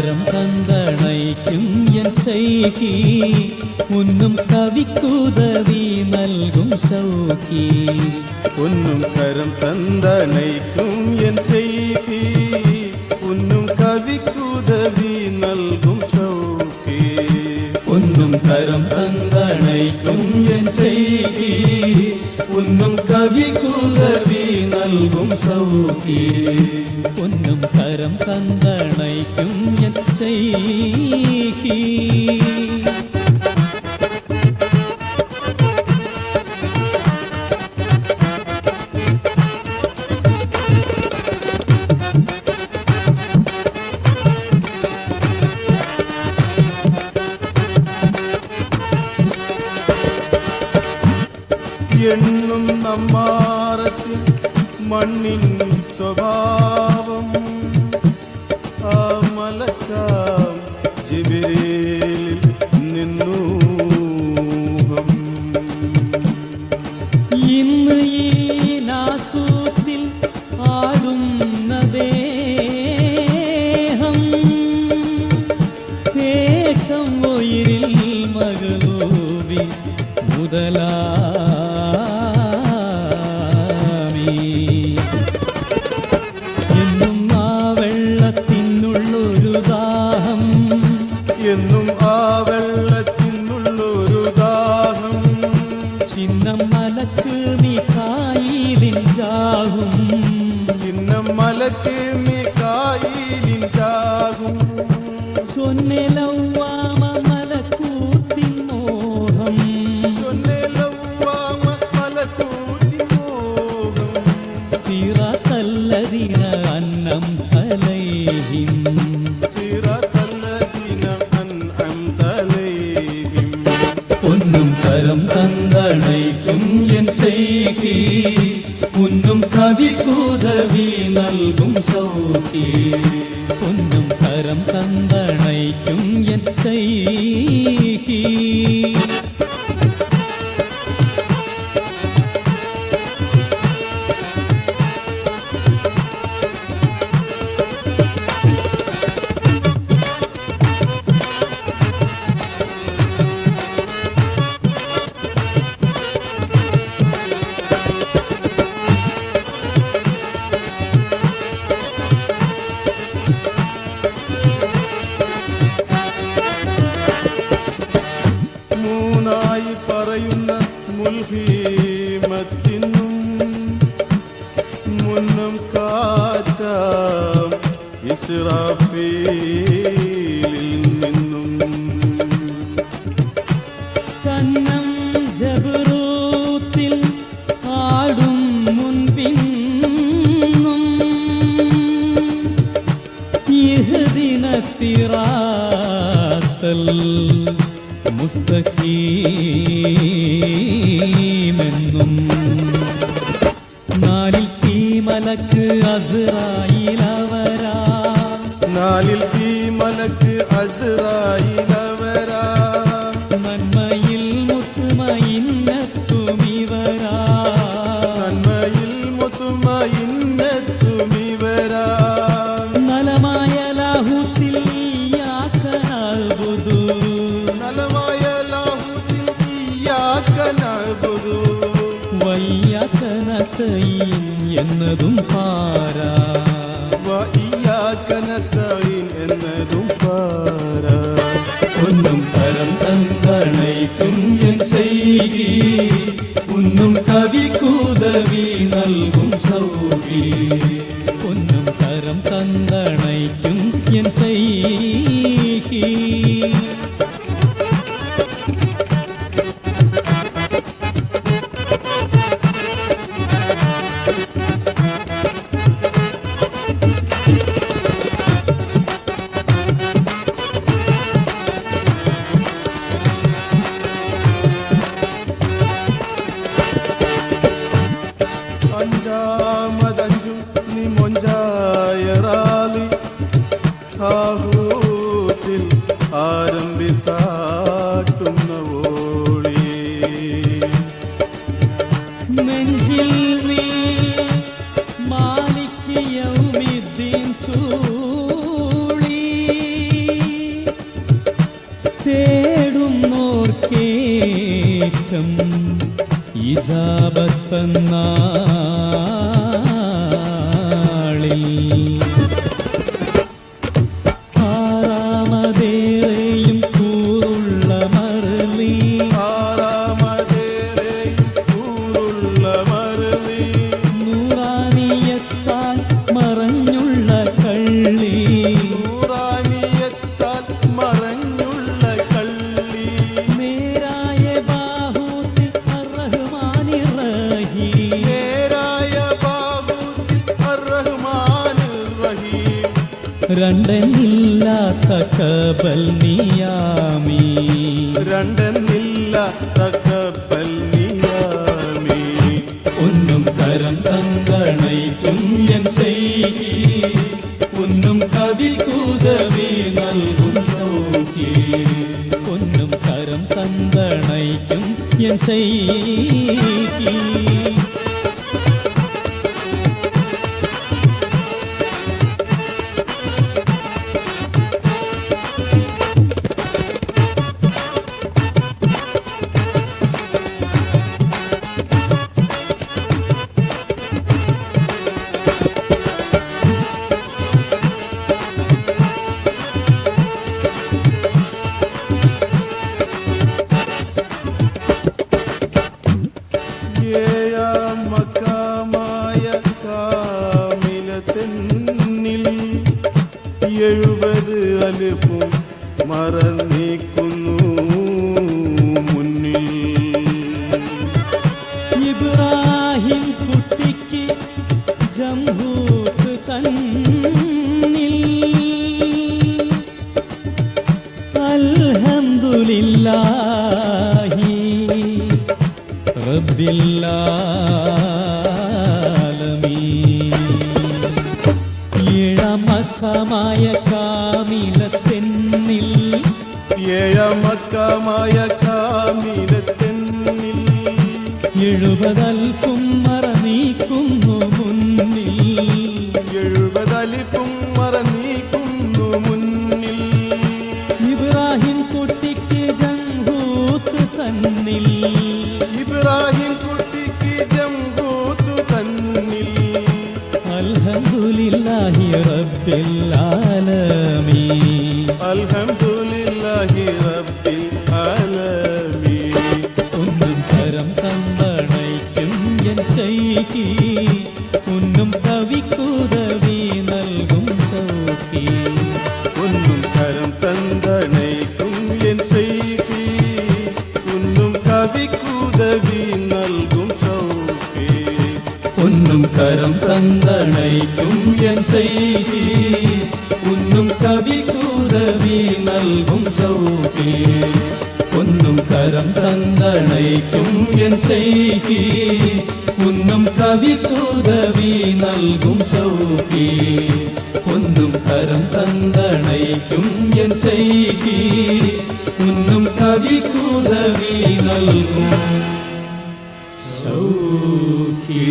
கரம் தந்தணைக்கும் என் செய்கி உன்னும் கவிக்குதவி நல்கும் சௌகி உன்னும் கரம் தந்தணைக்கும் என் செய்கி உன்னும் கவிக்குதவி நல்கும் சௌகி உன்னும் கரம் தந்தணைக்கும் என் செய்கி உன்னும் கவிக்குதவி நல்கும் சௌகி உன்னும் கரம் தந்தணைக்கும் என் செய்கி എണ്ണും നമ്മാരത്തിൽ മണ്ണിൻ സ്വഭാവം ആ മലക്കാം ജിബ്രീലിൽ നിന്നൂഹം ഇന്ന് ഈ നാസൂത്തിൽ ആടുന്ന ദേഹം തേക്കം ഉയിരിൽ മകളൂബി മുതലാ എന്നും ആ വെള്ളത്തിനുള്ളൊരു ദാഹം ചിന്നം മലക്ക് മികായിലിൻ ജാഹും ചിന്നം മലക്ക് മികായിലിൻ ജാഹും ചൊന്നലവ്വാമ മലക്കൂത്തിൻ മോഹം ചൊന്നലവ്വാമ മലക്കൂത്തിൻ മോഹം സിറാത്തല്ലദീന അന്നം അലൈഹിം கரம் தந்தணைக்கும் என் செய்கி உன்னும் கவிக்குதவி நல்கும் சௌகி உன்னும் கரம் தந்தணைக்கும் என் செய்கி മൂന്നായി പറയുന്ന മുൽഹീമത്തിനും മുന്നം കാറ്റാം ഇസ്രാഫീലിൽ നിന്നും കന്നം ജബ്രൂത്തിൽ ആടും മുൻപിന്നും ഇഹ്ദിന സിറാത്തൽ മുസ്തഖീമെന്നും നാലിൽ തീമലക്ക് അസ്റായിലവരാ നാലിൽ തീമലക്ക് അസ്റായിലവരാ നന്മയിൽ മുത്തുമയിന്നത്തുമിവരാ നന്മയിൽ മുത്തുമയിന്നത്തുമിവരാ നലമായ ലാഹുത്തിൽ യാക്കനഅ്ബുദു വയ്യാക നസ്തഈൻ എന്നതും പാരാ വയ്യാക നസ്തഈൻ എന്നതും പാരാ ഒന്നും കരം തന്തണയ്ക്കും എൻ ചെയ്കി ഒന്നും കവിക്കുദവി നൽകും സൗകി ഒന്നും കരം തന്തണയ്ക്കും എൻ ചെയ്കി അഞ്ചാമതഞ്ചും നീ മൊഞ്ചായ റാലി ആഹൂ ശേഷം ഇജാബത്തന്നാളിൽ ആറാമതേറെയും കൂറുള്ള മറലി നൂറാനിയത്താൽ മറഞ്ഞുള്ള കള്ളി മേരായ ബാഹൂത്തി അർറഹ്മാനി റഹീം രണ്ടെന്നില്ലാത്ത കബൽ നിയാമി ഒന്നും കരം തന്തണയ്ക്കും എൻ ചെയ്കി ഒന്നും കവിക്കുദവി നൽകും സൗഖ്യേ ഒന്നും കരം തന്തണയ്ക്കും എൻ ചെയ്കി മക്കാമായ കാമിലത്തെന്നിൽ 70 അലിഫും മറന്നേക്കുന്നു മുന്നിൽ ഇബ്രാഹിം കുട്ടിക്ക് ജംഹൂത്ത് തന്നിൽ അൽഹംദുലില്ലാഹി റബ്ബിൽ ആലമീൻ ഏഴമക്കമായ കാമിലത്തെന്നിൽ ഏഴമക്കമായ കാമിലത്തെന്നിൽ 70 അൽഫും മറനീക്കുന്നു മുന്നിൽ 70 അലിഫും മറന്നീക്കുന്നു മുന്നിൽ ഇബ്രാഹിം കുട്ടിക്ക് ജംഹൂത്ത് തന്നിൽ ഇബ്രാഹിം കുട്ടിക്ക് ജംഹൂത്ത് തന്നിൽ അൽഹംദുലില്ലാഹി റബ്ബിൽ ആലമീൻ അൽഹംദുലില്ലാഹി റബ്ബിൽ ആലമീൻ ഒന്നും കരം തന്തണയ്ക്കും എൻ ശൈഖി ഒന്നും കവിക്കുദവി നൽകും സൗഖി ഒന്നും കരം തന്തണയ്ക്കും എൻ ശൈഖി ഒന്നും കവിക്കുദവി നൽകും സൗഖി ഒന്നും കരം തന്തണയ്ക്കും എൻ ശൈഖി ഒന്നും കവിക്കുദവി നൽകും സൗഖി ഒന്നും കരം തന്തണയ്ക്കും എൻ ശൈഖി ഒന്നും കവിക്കുദവി നൽകും സൗഖി ഒന്നും കരം തന്തണയ്ക്കും എൻ ശൈഖി ഒന്നും കവിക്കുദവി നൽകും സൗഖി